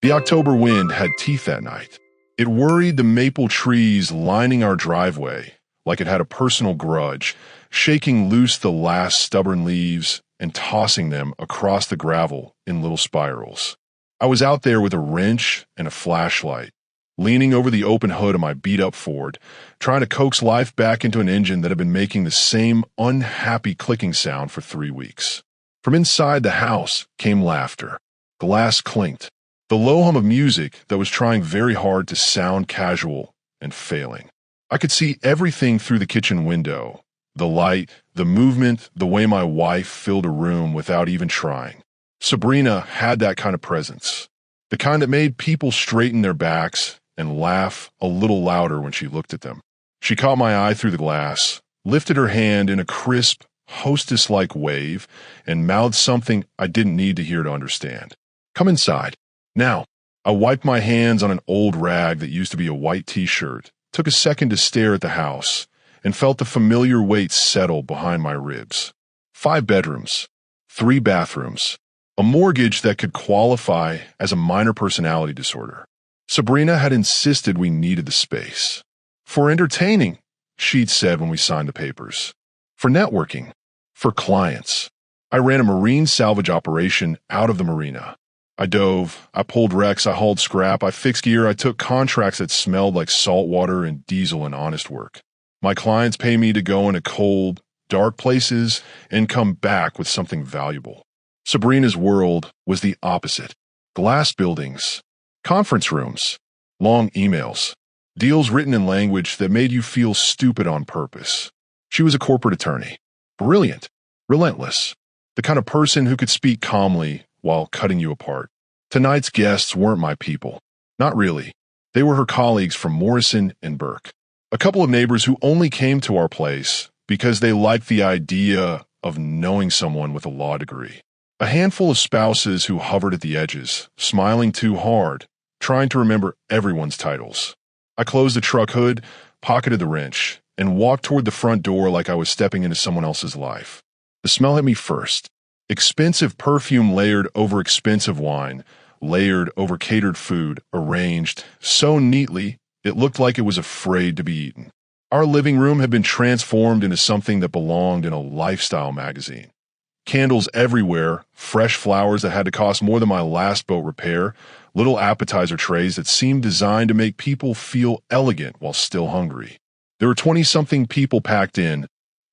The October wind had teeth that night. It worried the maple trees lining our driveway like it had a personal grudge, shaking loose the last stubborn leaves and tossing them across the gravel in little spirals. I was out there with a wrench and a flashlight, leaning over the open hood of my beat-up Ford, trying to coax life back into an engine that had been making the same unhappy clicking sound for 3 weeks. From inside the house came laughter. Glass clinked. The low hum of music that was trying very hard to sound casual and failing. I could see everything through the kitchen window. The light, the movement, the way my wife filled a room without even trying. Sabrina had that kind of presence. The kind that made people straighten their backs and laugh a little louder when she looked at them. She caught my eye through the glass, lifted her hand in a crisp, hostess-like wave, and mouthed something I didn't need to hear to understand. "Come inside." Now, I wiped my hands on an old rag that used to be a white t-shirt, took a second to stare at the house, and felt the familiar weight settle behind my ribs. 5 bedrooms, 3 bathrooms, a mortgage that could qualify as a minor personality disorder. Sabrina had insisted we needed the space. For entertaining, she'd said when we signed the papers. For networking. For clients. I ran a marine salvage operation out of the marina. I dove, I pulled wrecks, I hauled scrap, I fixed gear, I took contracts that smelled like salt water and diesel and honest work. My clients pay me to go into cold, dark places and come back with something valuable. Sabrina's world was the opposite. Glass buildings, conference rooms, long emails, deals written in language that made you feel stupid on purpose. She was a corporate attorney. Brilliant, relentless, the kind of person who could speak calmly while cutting you apart. Tonight's guests weren't my people. Not really. They were her colleagues from Morrison and Burke. A couple of neighbors who only came to our place because they liked the idea of knowing someone with a law degree. A handful of spouses who hovered at the edges, smiling too hard, trying to remember everyone's titles. I closed the truck hood, pocketed the wrench, and walked toward the front door like I was stepping into someone else's life. The smell hit me first. Expensive perfume layered over expensive wine, layered over catered food, arranged so neatly it looked like it was afraid to be eaten. Our living room had been transformed into something that belonged in a lifestyle magazine. Candles everywhere, fresh flowers that had to cost more than my last boat repair, little appetizer trays that seemed designed to make people feel elegant while still hungry. There were 20-something people packed in,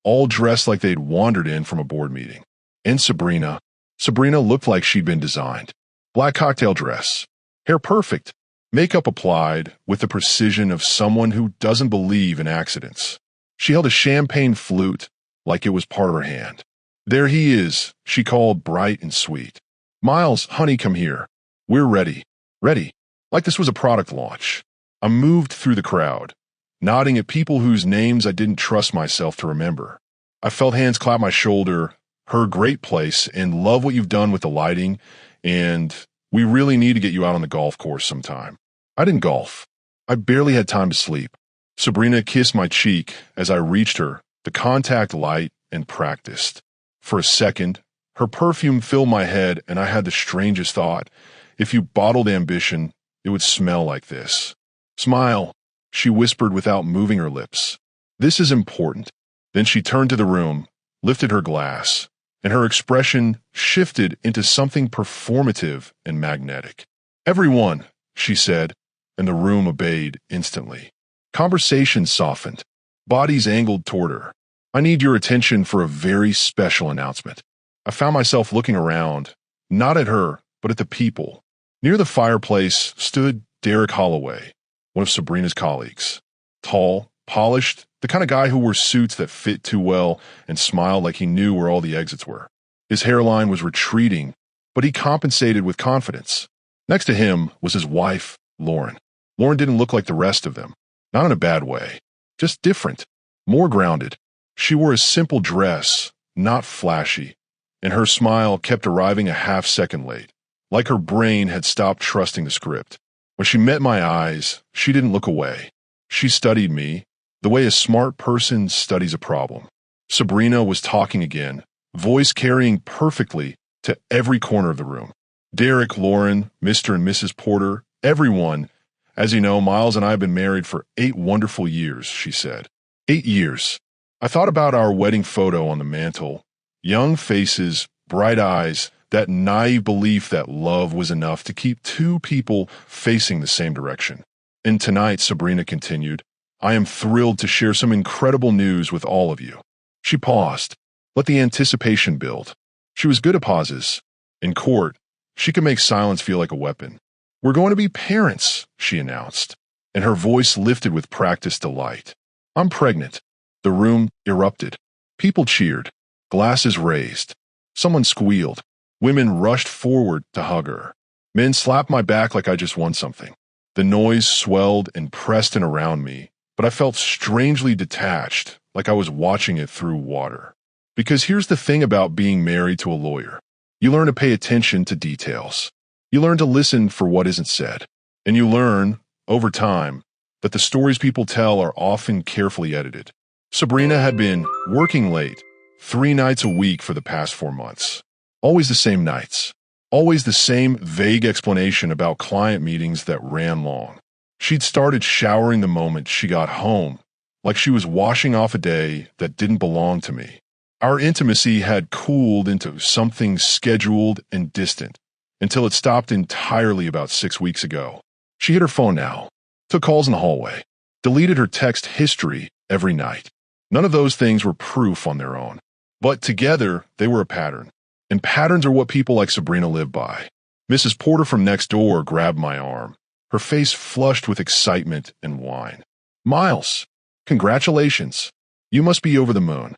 all dressed like they'd wandered in from a board meeting. And Sabrina. Sabrina looked like she'd been designed. Black cocktail dress. Hair perfect. Makeup applied with the precision of someone who doesn't believe in accidents. She held a champagne flute like it was part of her hand. "There he is," she called, bright and sweet. "Miles, honey, come here. We're ready." Ready. Like this was a product launch. I moved through the crowd, nodding at people whose names I didn't trust myself to remember. I felt hands clap my shoulder. "Her great place, and love what you've done with the lighting, and we really need to get you out on the golf course sometime." I didn't golf. I barely had time to sleep. Sabrina kissed my cheek as I reached her, the contact light, and practiced. For a second, her perfume filled my head, and I had the strangest thought. If you bottled ambition, it would smell like this. "Smile," she whispered without moving her lips. "This is important." Then she turned to the room, lifted her glass, and her expression shifted into something performative and magnetic. "Everyone," she said, and the room obeyed instantly. Conversation softened. Bodies angled toward her. "I need your attention for a very special announcement." I found myself looking around, not at her, but at the people. Near the fireplace stood Derek Holloway, one of Sabrina's colleagues. Tall, polished, the kind of guy who wore suits that fit too well and smiled like he knew where all the exits were. His hairline was retreating, but he compensated with confidence. Next to him was his wife, Lauren. Lauren didn't look like the rest of them. Not in a bad way. Just different. More grounded. She wore a simple dress, not flashy, and her smile kept arriving a half-second late, like her brain had stopped trusting the script. When she met my eyes, she didn't look away. She studied me, the way a smart person studies a problem. Sabrina was talking again, voice carrying perfectly to every corner of the room. Derek, Lauren, Mr. and Mrs. Porter, everyone. As you know, Miles and I have been married for 8 wonderful years, she said. 8 years. I thought about our wedding photo on the mantel. Young faces, bright eyes, that naive belief that love was enough to keep two people facing the same direction. And tonight, Sabrina continued, I am thrilled to share some incredible news with all of you. She paused. Let the anticipation build. She was good at pauses. In court, she could make silence feel like a weapon. We're going to be parents, she announced, and her voice lifted with practiced delight. I'm pregnant. The room erupted. People cheered. Glasses raised. Someone squealed. Women rushed forward to hug her. Men slapped my back like I just won something. The noise swelled and pressed in around me, but I felt strangely detached, like I was watching it through water. Because here's the thing about being married to a lawyer. You learn to pay attention to details. You learn to listen for what isn't said. And you learn, over time, that the stories people tell are often carefully edited. Sabrina had been working late, 3 nights a week for the past 4 months. Always the same nights. Always the same vague explanation about client meetings that ran long. She'd started showering the moment she got home, like she was washing off a day that didn't belong to me. Our intimacy had cooled into something scheduled and distant, until it stopped entirely about 6 weeks ago. She hid her phone now, took calls in the hallway, deleted her text history every night. None of those things were proof on their own, but together they were a pattern. And patterns are what people like Sabrina live by. Mrs. Porter from next door grabbed my arm, her face flushed with excitement and wine. Miles, congratulations. You must be over the moon.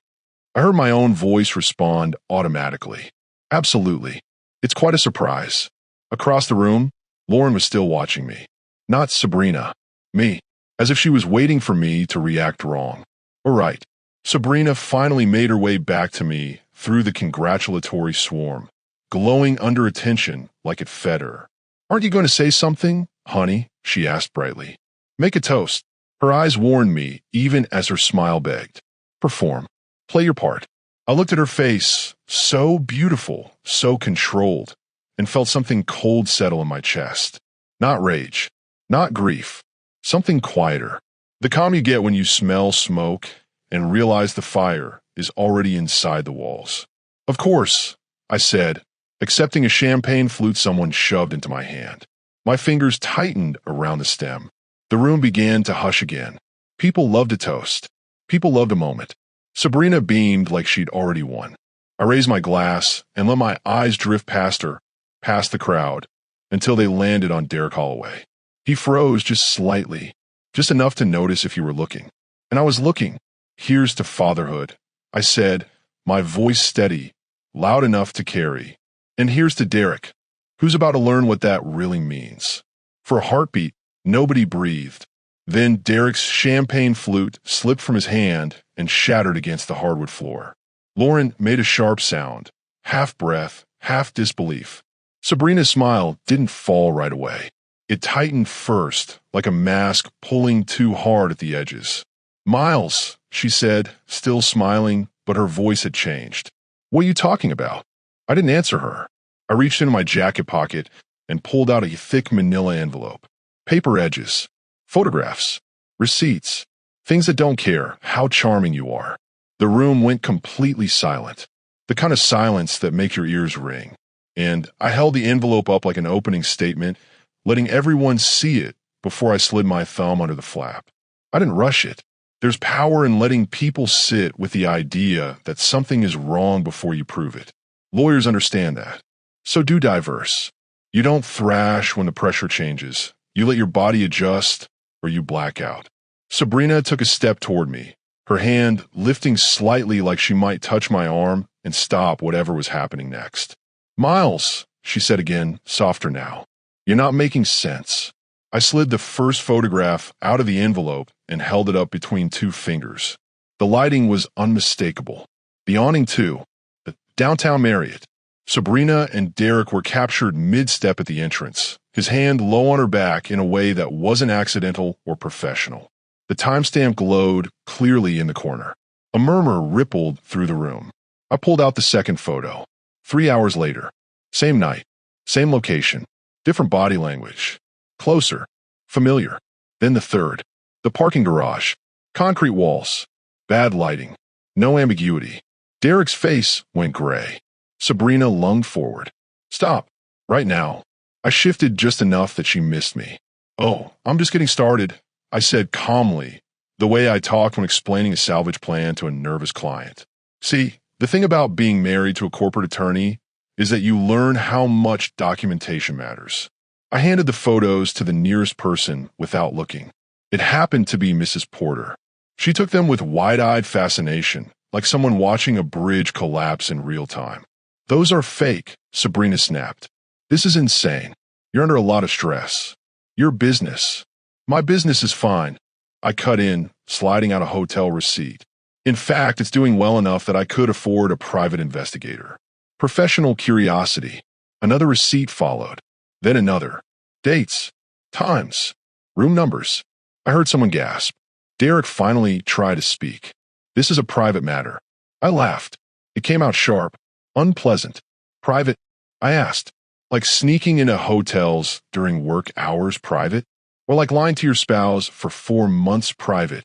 I heard my own voice respond automatically. Absolutely. It's quite a surprise. Across the room, Lauren was still watching me. Not Sabrina. Me. As if she was waiting for me to react wrong. All right. Sabrina finally made her way back to me through the congratulatory swarm, glowing under attention like it fed her. Aren't you going to say something, honey? She asked brightly. Make a toast. Her eyes warned me, even as her smile begged. Perform. Play your part. I looked at her face, so beautiful, so controlled, and felt something cold settle in my chest. Not rage, not grief, something quieter. The calm you get when you smell smoke and realize the fire is already inside the walls. Of course, I said, accepting a champagne flute someone shoved into my hand. My fingers tightened around the stem. The room began to hush again. People loved a toast. People loved a moment. Sabrina beamed like she'd already won. I raised my glass and let my eyes drift past her, past the crowd, until they landed on Derek Holloway. He froze just slightly, just enough to notice if you were looking. And I was looking. Here's to fatherhood, I said, my voice steady, loud enough to carry. And here's to Derek, who's about to learn what that really means. For a heartbeat, nobody breathed. Then Derek's champagne flute slipped from his hand and shattered against the hardwood floor. Lauren made a sharp sound, half breath, half disbelief. Sabrina's smile didn't fall right away. It tightened first, like a mask pulling too hard at the edges. Miles, she said, still smiling, but her voice had changed. What are you talking about? I didn't answer her. I reached into my jacket pocket and pulled out a thick manila envelope. Paper edges, photographs, receipts, things that don't care how charming you are. The room went completely silent, the kind of silence that makes your ears ring. And I held the envelope up like an opening statement, letting everyone see it before I slid my thumb under the flap. I didn't rush it. There's power in letting people sit with the idea that something is wrong before you prove it. Lawyers understand that. So do diverse. You don't thrash when the pressure changes. You let your body adjust or you black out. Sabrina took a step toward me, her hand lifting slightly like she might touch my arm and stop whatever was happening next. Miles, she said again, softer now. You're not making sense. I slid the first photograph out of the envelope and held it up between 2 fingers. The lighting was unmistakable. The awning too. The downtown Marriott. Sabrina and Derek were captured mid-step at the entrance, his hand low on her back in a way that wasn't accidental or professional. The timestamp glowed clearly in the corner. A murmur rippled through the room. I pulled out the second photo. 3 hours later. Same night. Same location, different body language. Closer, familiar. Then the third, the parking garage, concrete walls, bad lighting, no ambiguity. Derek's face went gray. Sabrina lunged forward. Stop, right now. I shifted just enough that she missed me. Oh, I'm just getting started, I said calmly, the way I talked when explaining a salvage plan to a nervous client. See, the thing about being married to a corporate attorney is that you learn how much documentation matters. I handed the photos to the nearest person without looking. It happened to be Mrs. Porter. She took them with wide-eyed fascination, like someone watching a bridge collapse in real time. Those are fake, Sabrina snapped. This is insane. You're under a lot of stress. Your business. My business is fine. I cut in, sliding out a hotel receipt. In fact, it's doing well enough that I could afford a private investigator. Professional curiosity. Another receipt followed. Then another. Dates. Times. Room numbers. I heard someone gasp. Derek finally tried to speak. This is a private matter. I laughed. It came out sharp. Unpleasant. Private? I asked. Like sneaking into hotels during work hours private? Or like lying to your spouse for 4 months private?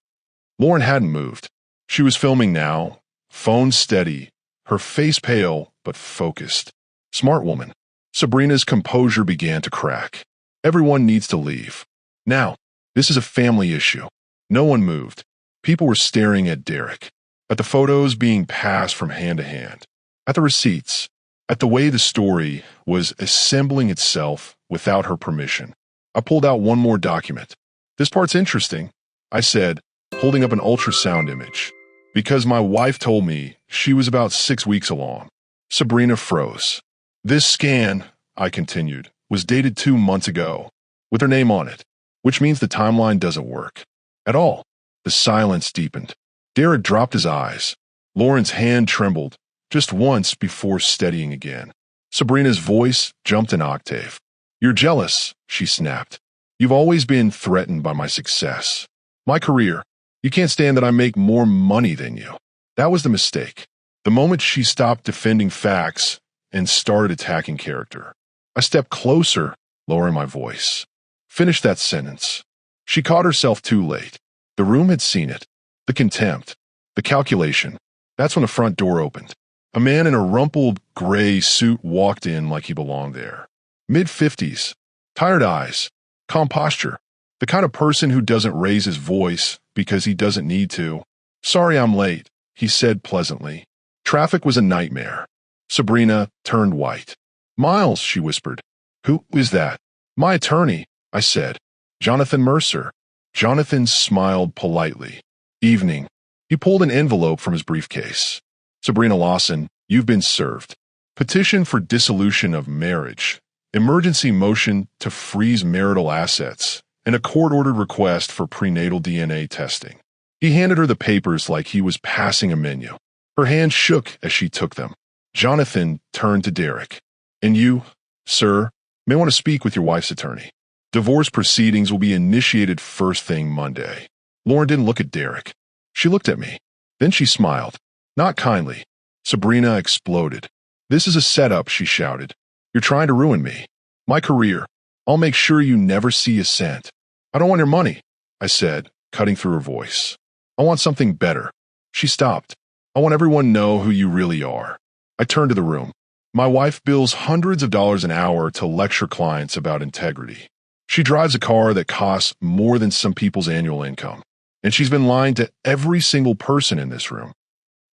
Lauren hadn't moved. She was filming now, phone steady, her face pale but focused. Smart woman. Sabrina's composure began to crack. Everyone needs to leave. Now, this is a family issue. No one moved. People were staring at Derek, at the photos being passed from hand to hand, at the receipts, at the way the story was assembling itself without her permission. I pulled out one more document. This part's interesting, I said, holding up an ultrasound image, because my wife told me she was about 6 weeks along. Sabrina froze. This scan, I continued, was dated 2 months ago, with her name on it, which means the timeline doesn't work. At all. The silence deepened. Derek dropped his eyes. Lauren's hand trembled, just once before steadying again. Sabrina's voice jumped an octave. You're jealous, she snapped. You've always been threatened by my success. My career. You can't stand that I make more money than you. That was the mistake. The moment she stopped defending facts and started attacking character. I stepped closer, lowering my voice. Finish that sentence. She caught herself too late. The room had seen it. The contempt. The calculation. That's when the front door opened. A man in a rumpled gray suit walked in like he belonged there. Mid-50s. Tired eyes. Calm posture. The kind of person who doesn't raise his voice because he doesn't need to. Sorry I'm late, he said pleasantly. Traffic was a nightmare. Sabrina turned white. Miles, she whispered. Who is that? My attorney, I said. Jonathan Mercer. Jonathan smiled politely. Evening. He pulled an envelope from his briefcase. Sabrina Lawson, you've been served. Petition for dissolution of marriage. Emergency motion to freeze marital assets. And a court-ordered request for prenatal DNA testing. He handed her the papers like he was passing a menu. Her hand shook as she took them. Jonathan turned to Derek. And you, sir, may want to speak with your wife's attorney. Divorce proceedings will be initiated first thing Monday. Lauren didn't look at Derek. She looked at me. Then she smiled. Not kindly. Sabrina exploded. This is a setup, she shouted. You're trying to ruin me. My career. I'll make sure you never see a cent. I don't want your money, I said, cutting through her voice. I want something better. She stopped. I want everyone to know who you really are. I turned to the room. My wife bills hundreds of dollars an hour to lecture clients about integrity. She drives a car that costs more than some people's annual income. And she's been lying to every single person in this room.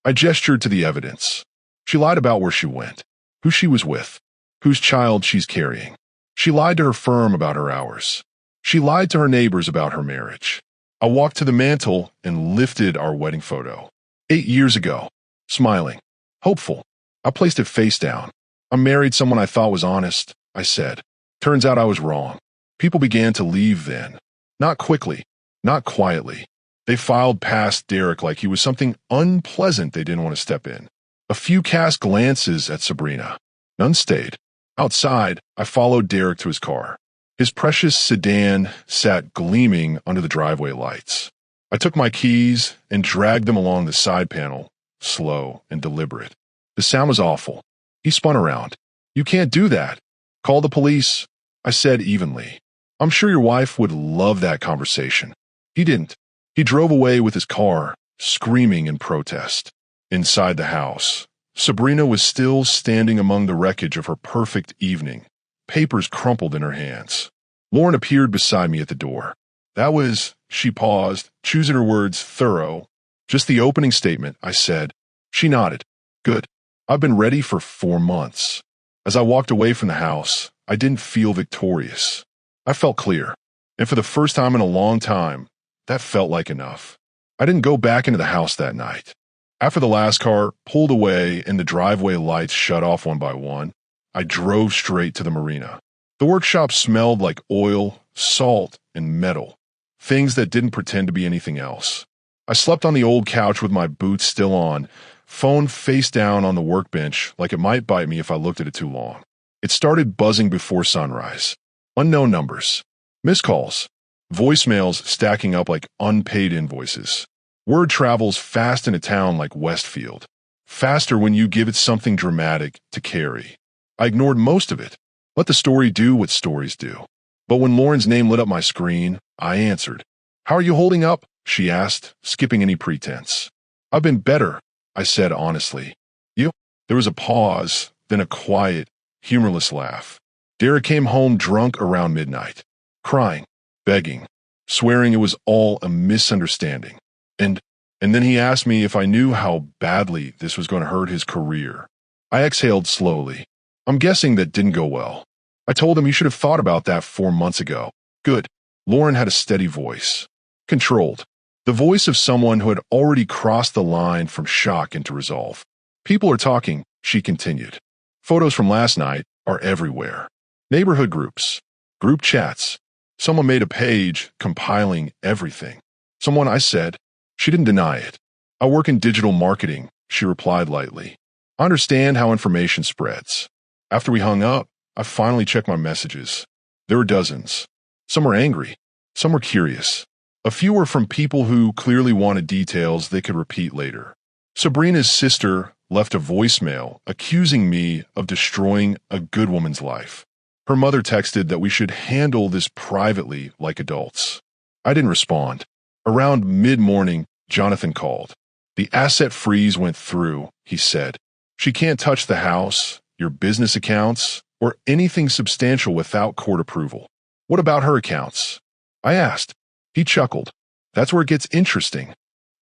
I gestured to the evidence. She lied about where she went, who she was with, whose child she's carrying. She lied to her firm about her hours. She lied to her neighbors about her marriage. I walked to the mantel and lifted our wedding photo. 8 years ago. Smiling. Hopeful. I placed it face down. I married someone I thought was honest, I said. Turns out I was wrong. People began to leave then. Not quickly. Not quietly. They filed past Derek like he was something unpleasant they didn't want to step in. A few cast glances at Sabrina. None stayed. Outside, I followed Derek to his car. His precious sedan sat gleaming under the driveway lights. I took my keys and dragged them along the side panel, slow and deliberate. The sound was awful. He spun around. You can't do that. Call the police, I said evenly. I'm sure your wife would love that conversation. He didn't. He drove away with his car, screaming in protest. Inside the house, Sabrina was still standing among the wreckage of her perfect evening, papers crumpled in her hands. Lauren appeared beside me at the door. That was, she paused, choosing her words, thorough. Just the opening statement, I said. She nodded. Good. I've been ready for 4 months. As I walked away from the house, I didn't feel victorious. I felt clear. And for the first time in a long time, that felt like enough. I didn't go back into the house that night. After the last car pulled away and the driveway lights shut off one by one, I drove straight to the marina. The workshop smelled like oil, salt, and metal, things that didn't pretend to be anything else. I slept on the old couch with my boots still on, phone face down on the workbench like it might bite me if I looked at it too long. It started buzzing before sunrise. Unknown numbers. Missed calls. Voicemails stacking up like unpaid invoices. Word travels fast in a town like Westfield. Faster when you give it something dramatic to carry. I ignored most of it. Let the story do what stories do. But when Lauren's name lit up my screen, I answered. How are you holding up? She asked, skipping any pretense. I've been better, I said honestly. You? There was a pause, then a quiet, humorless laugh. Derek came home drunk around midnight, crying, begging, swearing it was all a misunderstanding. And then he asked me if I knew how badly this was going to hurt his career. I exhaled slowly. I'm guessing that didn't go well. I told him you should have thought about that 4 months ago. Good. Lauren had a steady voice. Controlled. The voice of someone who had already crossed the line from shock into resolve. People are talking, she continued. Photos from last night are everywhere. Neighborhood groups. Group chats. Someone made a page compiling everything. Someone, I said. She didn't deny it. I work in digital marketing, she replied lightly. I understand how information spreads. After we hung up, I finally checked my messages. There were dozens. Some were angry. Some were curious. A few were from people who clearly wanted details they could repeat later. Sabrina's sister left a voicemail accusing me of destroying a good woman's life. Her mother texted that we should handle this privately like adults. I didn't respond. Around mid-morning, Jonathan called. The asset freeze went through, he said. She can't touch the house, your business accounts, or anything substantial without court approval. What about her accounts? I asked. He chuckled. That's where it gets interesting.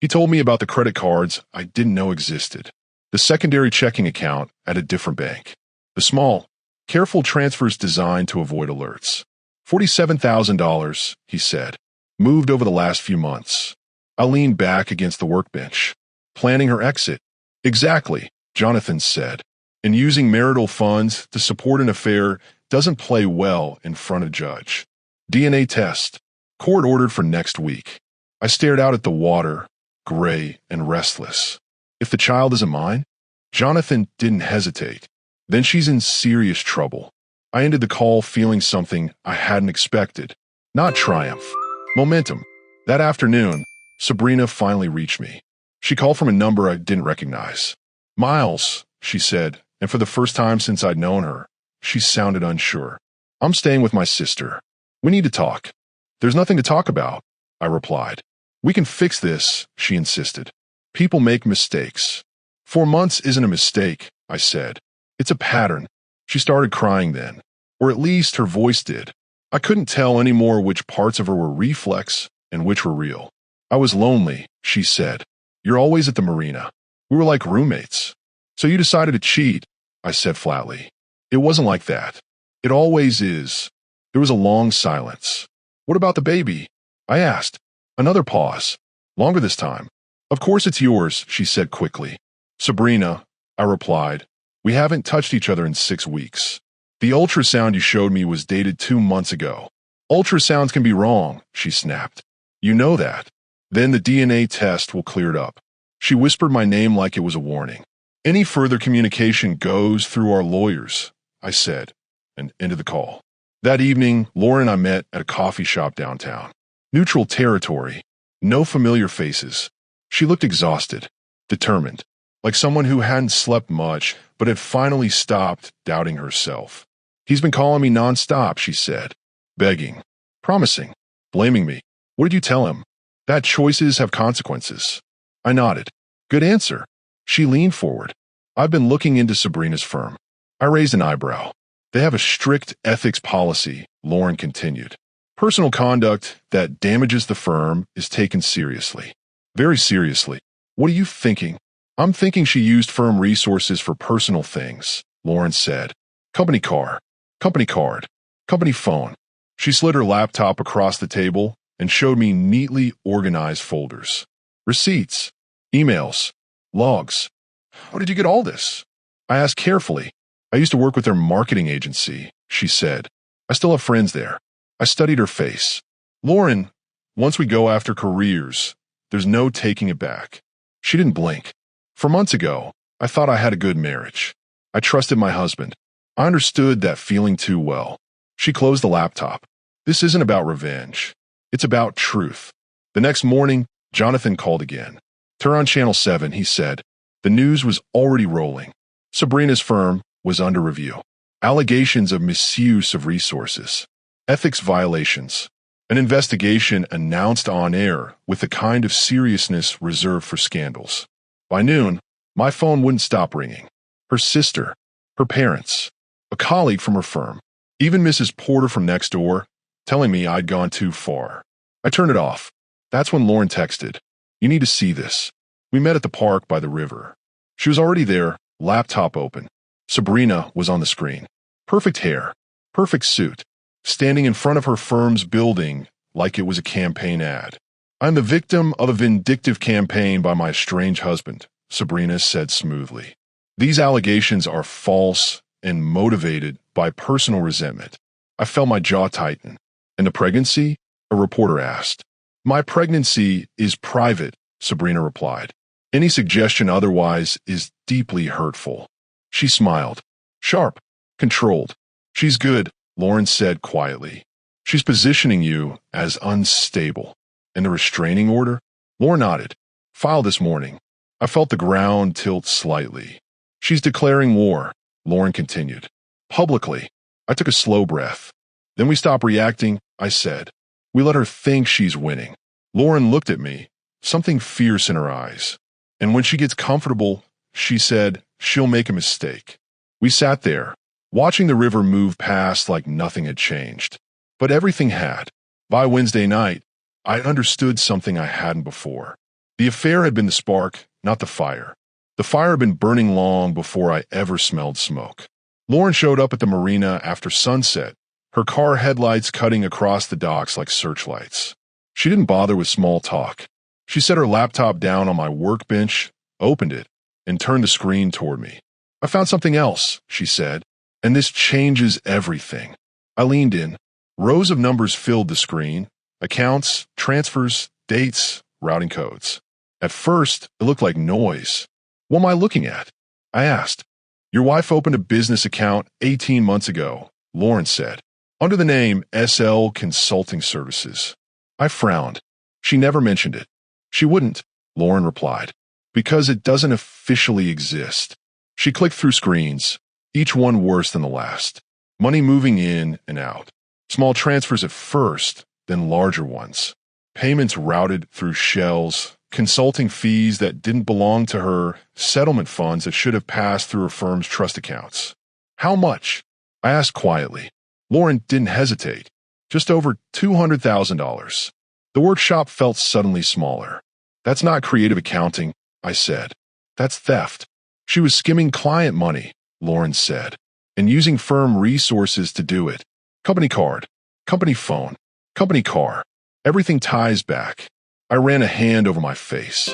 He told me about the credit cards I didn't know existed. The secondary checking account at a different bank. The small, careful transfers designed to avoid alerts. $47,000, he said. Moved over the last few months. I leaned back against the workbench. Planning her exit. Exactly, Jonathan said. And using marital funds to support an affair doesn't play well in front of judge. DNA test. Court ordered for next week. I stared out at the water, gray and restless. If the child isn't mine? Jonathan didn't hesitate. Then she's in serious trouble. I ended the call feeling something I hadn't expected. Not triumph. Momentum. That afternoon, Sabrina finally reached me. She called from a number I didn't recognize. Miles, she said, and for the first time since I'd known her, she sounded unsure. I'm staying with my sister. We need to talk. There's nothing to talk about, I replied. We can fix this, she insisted. People make mistakes. 4 months isn't a mistake, I said. It's a pattern. She started crying then, or at least her voice did. I couldn't tell anymore which parts of her were reflex and which were real. I was lonely, she said. You're always at the marina. We were like roommates. So you decided to cheat, I said flatly. It wasn't like that. It always is. There was a long silence. What about the baby? I asked. Another pause. Longer this time. Of course it's yours, she said quickly. Sabrina, I replied. We haven't touched each other in 6 weeks. The ultrasound you showed me was dated 2 months ago. Ultrasounds can be wrong, she snapped. You know that. Then the DNA test will clear it up. She whispered my name like it was a warning. Any further communication goes through our lawyers, I said, and ended the call. That evening, Laura and I met at a coffee shop downtown. Neutral territory. No familiar faces. She looked exhausted, determined, like someone who hadn't slept much but had finally stopped doubting herself. He's been calling me nonstop, she said, begging, promising, blaming me. What did you tell him? That choices have consequences. I nodded. Good answer. She leaned forward. I've been looking into Sabrina's firm. I raised an eyebrow. They have a strict ethics policy, Lauren continued. Personal conduct that damages the firm is taken seriously. Very seriously. What are you thinking? I'm thinking she used firm resources for personal things, Lauren said. Company car, company card, company phone. She slid her laptop across the table and showed me neatly organized folders. Receipts, emails, logs. How did you get all this? I asked carefully. I used to work with their marketing agency, she said. I still have friends there. I studied her face. Lauren, once we go after careers, there's no taking it back. She didn't blink. For months ago, I thought I had a good marriage. I trusted my husband. I understood that feeling too well. She closed the laptop. This isn't about revenge. It's about truth. The next morning, Jonathan called again. Turn on Channel 7, he said. The news was already rolling. Sabrina's firm was under review. Allegations of misuse of resources. Ethics violations. An investigation announced on air with the kind of seriousness reserved for scandals. By noon, my phone wouldn't stop ringing. Her sister, her parents, a colleague from her firm, even Mrs. Porter from next door, telling me I'd gone too far. I turned it off. That's when Lauren texted. You need to see this. We met at the park by the river. She was already there, laptop open. Sabrina was on the screen. Perfect hair, perfect suit, standing in front of her firm's building like it was a campaign ad. I'm the victim of a vindictive campaign by my estranged husband, Sabrina said smoothly. These allegations are false and motivated by personal resentment. I felt my jaw tighten. And the pregnancy? A reporter asked. My pregnancy is private, Sabrina replied. Any suggestion otherwise is deeply hurtful. She smiled. Sharp, controlled. She's good, Lauren said quietly. She's positioning you as unstable. And the restraining order? Lauren nodded. Filed this morning. I felt the ground tilt slightly. She's declaring war, Lauren continued. Publicly. I took a slow breath. Then we stopped reacting, I said. We let her think she's winning. Lauren looked at me, something fierce in her eyes. And when she gets comfortable, she said, she'll make a mistake. We sat there, watching the river move past like nothing had changed. But everything had. By Wednesday night, I understood something I hadn't before. The affair had been the spark, not the fire. The fire had been burning long before I ever smelled smoke. Lauren showed up at the marina after sunset, her car headlights cutting across the docks like searchlights. She didn't bother with small talk. She set her laptop down on my workbench, opened it, and turned the screen toward me. I found something else, she said, and this changes everything. I leaned in. Rows of numbers filled the screen. Accounts, transfers, dates, routing codes. At first, it looked like noise. What am I looking at? I asked. Your wife opened a business account 18 months ago, Lauren said, under the name SL Consulting Services. I frowned. She never mentioned it. She wouldn't, Lauren replied, because it doesn't officially exist. She clicked through screens, each one worse than the last. Money moving in and out. Small transfers at first, then larger ones. Payments routed through shells, consulting fees that didn't belong to her, settlement funds that should have passed through her firm's trust accounts. How much? I asked quietly. Lauren didn't hesitate. Just over $200,000. The workshop felt suddenly smaller. That's not creative accounting, I said. That's theft. She was skimming client money, Lauren said, and using firm resources to do it. Company card, company phone, company car. Everything ties back. I ran a hand over my face.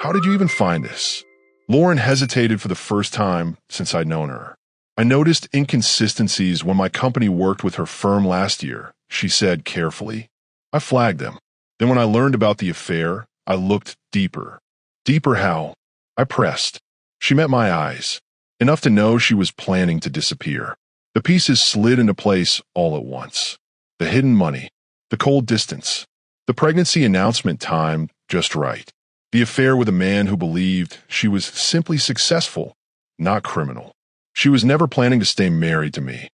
How did you even find this? Lauren hesitated for the first time since I'd known her. I noticed inconsistencies when my company worked with her firm last year, she said carefully. I flagged them. Then when I learned about the affair, I looked deeper. Deeper how? I pressed. She met my eyes, enough to know she was planning to disappear. The pieces slid into place all at once. The hidden money, the cold distance, the pregnancy announcement time just right. The affair with a man who believed she was simply successful, not criminal. She was never planning to stay married to me.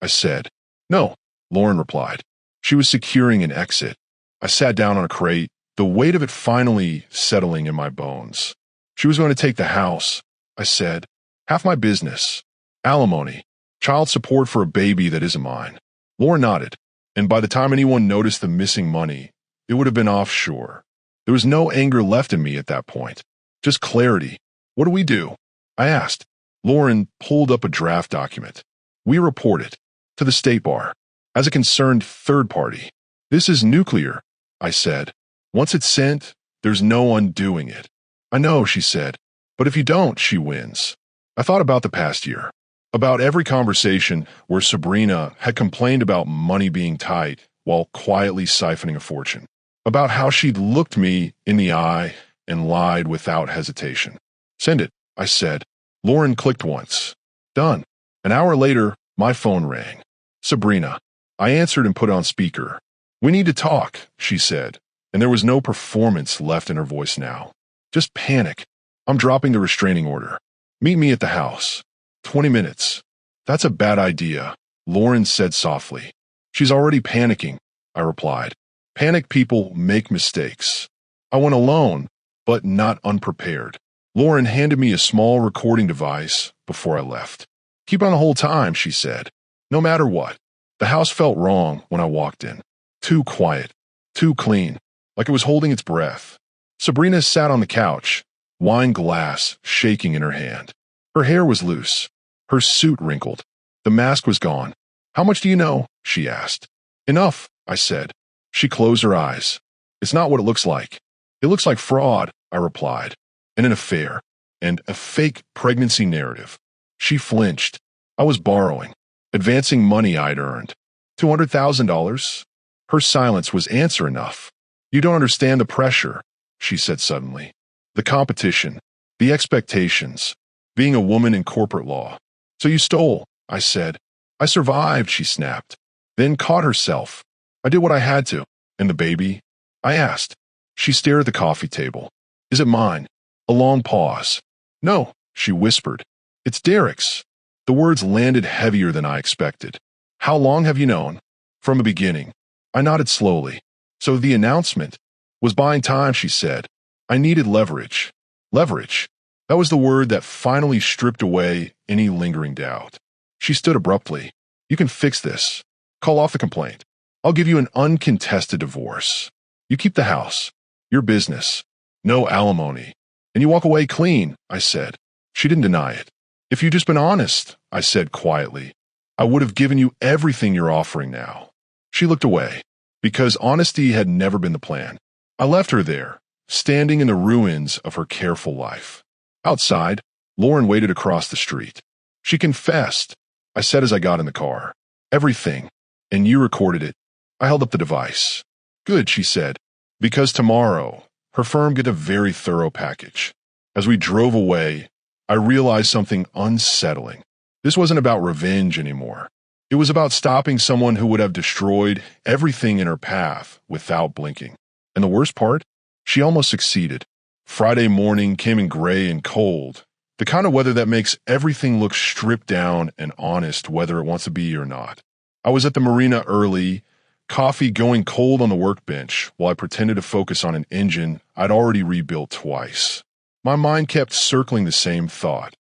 I said. No, Lauren replied. She was securing an exit. I sat down on a crate, the weight of it finally settling in my bones. She was going to take the house, I said. Half my business. Alimony. Child support for a baby that isn't mine. Lauren nodded, and by the time anyone noticed the missing money, it would have been offshore. There was no anger left in me at that point. Just clarity. What do we do? I asked. Lauren pulled up a draft document. We report it to the state bar as a concerned third party. This is nuclear, I said. Once it's sent, there's no undoing it. I know, she said, but if you don't, she wins. I thought about the past year, about every conversation where Sabrina had complained about money being tight while quietly siphoning a fortune, about how she'd looked me in the eye and lied without hesitation. Send it, I said. Lauren clicked once. Done. An hour later, my phone rang. Sabrina. I answered and put on speaker. We need to talk, she said, and there was no performance left in her voice now. Just panic. I'm dropping the restraining order. Meet me at the house. 20 minutes. That's a bad idea, Lauren said softly. She's already panicking, I replied. Panicked people make mistakes. I went alone, but not unprepared. Lauren handed me a small recording device before I left. Keep on the whole time, she said. No matter what. The house felt wrong when I walked in. Too quiet. Too clean. Like it was holding its breath. Sabrina sat on the couch, wine glass shaking in her hand. Her hair was loose. Her suit wrinkled. The mask was gone. How much do you know? She asked. Enough, I said. She closed her eyes. It's not what it looks like. It looks like fraud, I replied, and an affair, and a fake pregnancy narrative. She flinched. I was borrowing, advancing money I'd earned. $200,000? Her silence was answer enough. You don't understand the pressure, she said suddenly. The competition, the expectations, being a woman in corporate law. So you stole, I said. I survived, she snapped, then caught herself. I did what I had to. And the baby? I asked. She stared at the coffee table. Is it mine? A long pause. No, she whispered. It's Derek's. The words landed heavier than I expected. How long have you known? From the beginning. I nodded slowly. So the announcement was buying time, she said. I needed leverage. Leverage. That was the word that finally stripped away any lingering doubt. She stood abruptly. You can fix this. Call off the complaint. I'll give you an uncontested divorce. You keep the house. Your business. No alimony. And you walk away clean, I said. She didn't deny it. If you'd just been honest, I said quietly, I would have given you everything you're offering now. She looked away, because honesty had never been the plan. I left her there, standing in the ruins of her careful life. Outside, Lauren waited across the street. She confessed, I said as I got in the car. Everything. And you recorded it. I held up the device. Good, she said, because tomorrow, her firm get a very thorough package. As we drove away, I realized something unsettling. This wasn't about revenge anymore. It was about stopping someone who would have destroyed everything in her path without blinking. And the worst part? She almost succeeded. Friday morning came in gray and cold, the kind of weather that makes everything look stripped down and honest whether it wants to be or not. I was at the marina early, coffee going cold on the workbench while I pretended to focus on an engine I'd already rebuilt twice. My mind kept circling the same thought.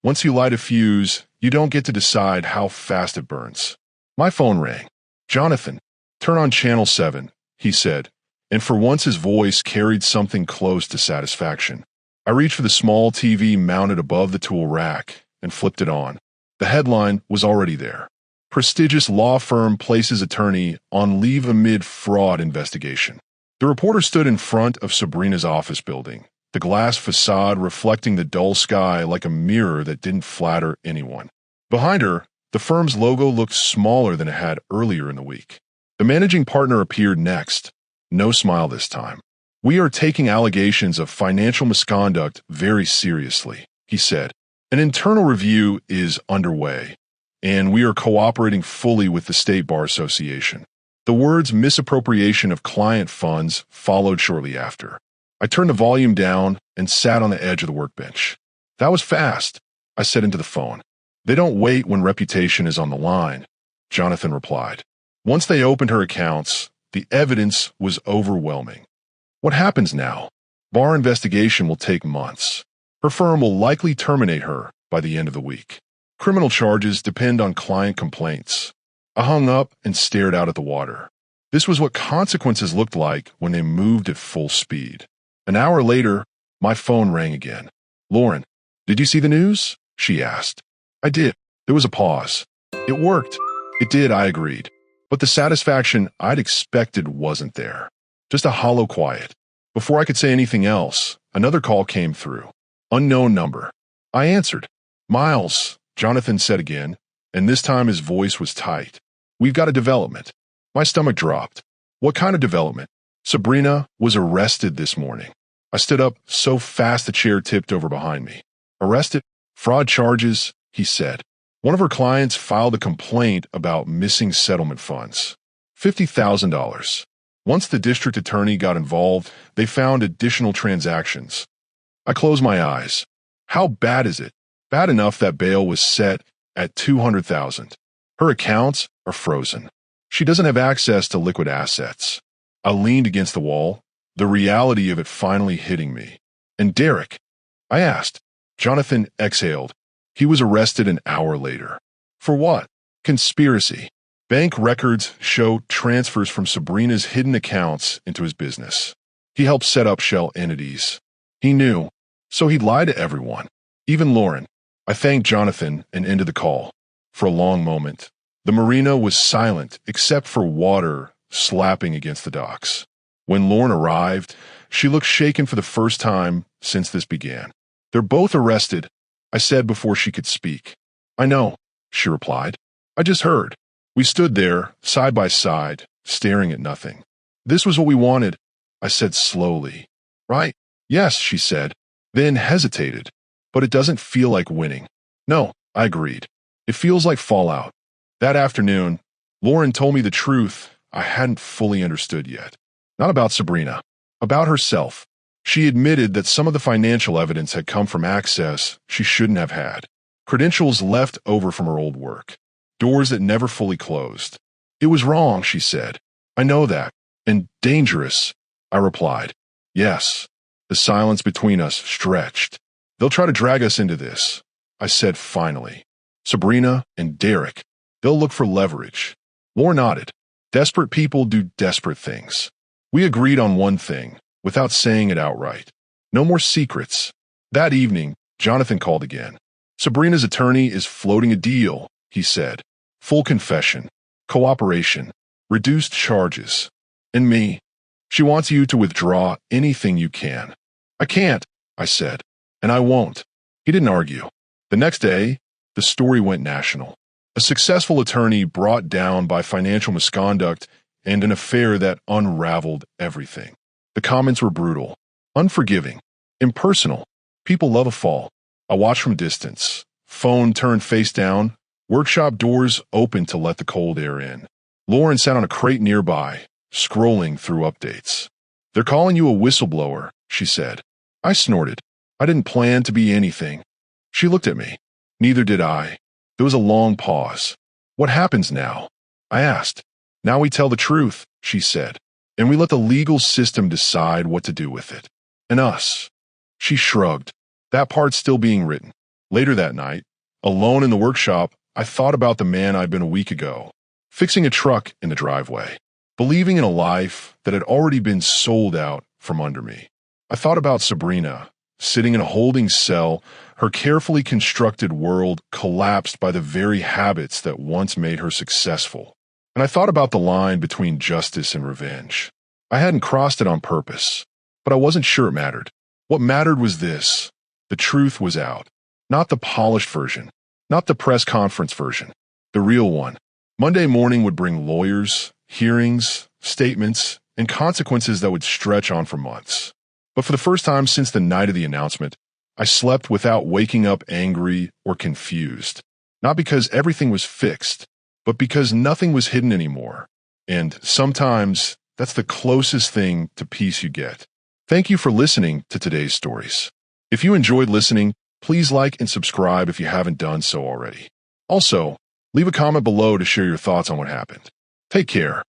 Once you light a fuse, you don't get to decide how fast it burns. My phone rang. Jonathan, turn on channel 7, he said, and for once his voice carried something close to satisfaction. I reached for the small TV mounted above the tool rack and flipped it on. The headline was already there. Prestigious law firm places attorney on leave amid fraud investigation. The reporter stood in front of Sabrina's office building, the glass facade reflecting the dull sky like a mirror that didn't flatter anyone. Behind her, the firm's logo looked smaller than it had earlier in the week. The managing partner appeared next. No smile this time. We are taking allegations of financial misconduct very seriously, he said. An internal review is underway, and we are cooperating fully with the State Bar Association. The words misappropriation of client funds followed shortly after. I turned the volume down and sat on the edge of the workbench. That was fast, I said into the phone. They don't wait when reputation is on the line. Jonathan replied. Once they opened her accounts, the evidence was overwhelming. What happens now? Bar investigation will take months. Her firm will likely terminate her by the end of the week. Criminal charges depend on client complaints. I hung up and stared out at the water. This was what consequences looked like when they moved at full speed. An hour later, my phone rang again. Lauren, did you see the news? She asked. I did. There was a pause. It worked. It did, I agreed. But the satisfaction I'd expected wasn't there. Just a hollow quiet. Before I could say anything else, another call came through. Unknown number. I answered. Miles, Jonathan said again, and this time his voice was tight. We've got a development. My stomach dropped. What kind of development? Sabrina was arrested this morning. I stood up so fast the chair tipped over behind me. Arrested? Fraud charges, he said. One of her clients filed a complaint about missing settlement funds. $50,000. Once the district attorney got involved, they found additional transactions. I closed my eyes. How bad is it? Bad enough that bail was set at $200,000. Her accounts are frozen. She doesn't have access to liquid assets. I leaned against the wall, the reality of it finally hitting me. And Derek? I asked. Jonathan exhaled. He was arrested an hour later. For what? Conspiracy. Bank records show transfers from Sabrina's hidden accounts into his business. He helped set up shell entities. He knew, so he'd lie to everyone, even Lauren. I thanked Jonathan and ended the call. For a long moment, the marina was silent except for water slapping against the docks. When Lauren arrived, she looked shaken for the first time since this began. They're both arrested, I said before she could speak. I know, she replied. I just heard. We stood there, side by side, staring at nothing. This was what we wanted, I said slowly. Right? Yes, she said, then hesitated. But it doesn't feel like winning. No, I agreed. It feels like fallout. That afternoon, Lauren told me the truth I hadn't fully understood yet. Not about Sabrina, about herself. She admitted that some of the financial evidence had come from access she shouldn't have had. Credentials left over from her old work. Doors that never fully closed. It was wrong, she said. I know that. And dangerous, I replied. Yes. The silence between us stretched. They'll try to drag us into this, I said finally. Sabrina and Derek. They'll look for leverage. Lauren nodded. Desperate people do desperate things. We agreed on one thing, without saying it outright. No more secrets. That evening, Jonathan called again. Sabrina's attorney is floating a deal, he said. Full confession, cooperation, reduced charges. And me. She wants you to withdraw anything you can. I can't, I said, and I won't. He didn't argue. The next day, the story went national. A successful attorney brought down by financial misconduct and an affair that unraveled everything. The comments were brutal, unforgiving, impersonal. People love a fall. I watched from a distance. Phone turned face down. Workshop doors opened to let the cold air in. Lauren sat on a crate nearby, scrolling through updates. They're calling you a whistleblower, she said. I snorted. I didn't plan to be anything. She looked at me. Neither did I. There was a long pause. What happens now? I asked. Now we tell the truth, she said, and we let the legal system decide what to do with it. And us. She shrugged. That part's still being written. Later that night, alone in the workshop, I thought about the man I'd been a week ago, fixing a truck in the driveway, believing in a life that had already been sold out from under me. I thought about Sabrina, sitting in a holding cell, her carefully constructed world collapsed by the very habits that once made her successful. And I thought about the line between justice and revenge. I hadn't crossed it on purpose, but I wasn't sure it mattered. What mattered was this. The truth was out. Not the polished version. Not the press conference version. The real one. Monday morning would bring lawyers, hearings, statements, and consequences that would stretch on for months. But for the first time since the night of the announcement, I slept without waking up angry or confused. Not because everything was fixed, but because nothing was hidden anymore. And sometimes that's the closest thing to peace you get. Thank you for listening to today's stories. If you enjoyed listening, please like and subscribe if you haven't done so already. Also, Leave a comment below to share your thoughts on what happened. Take care.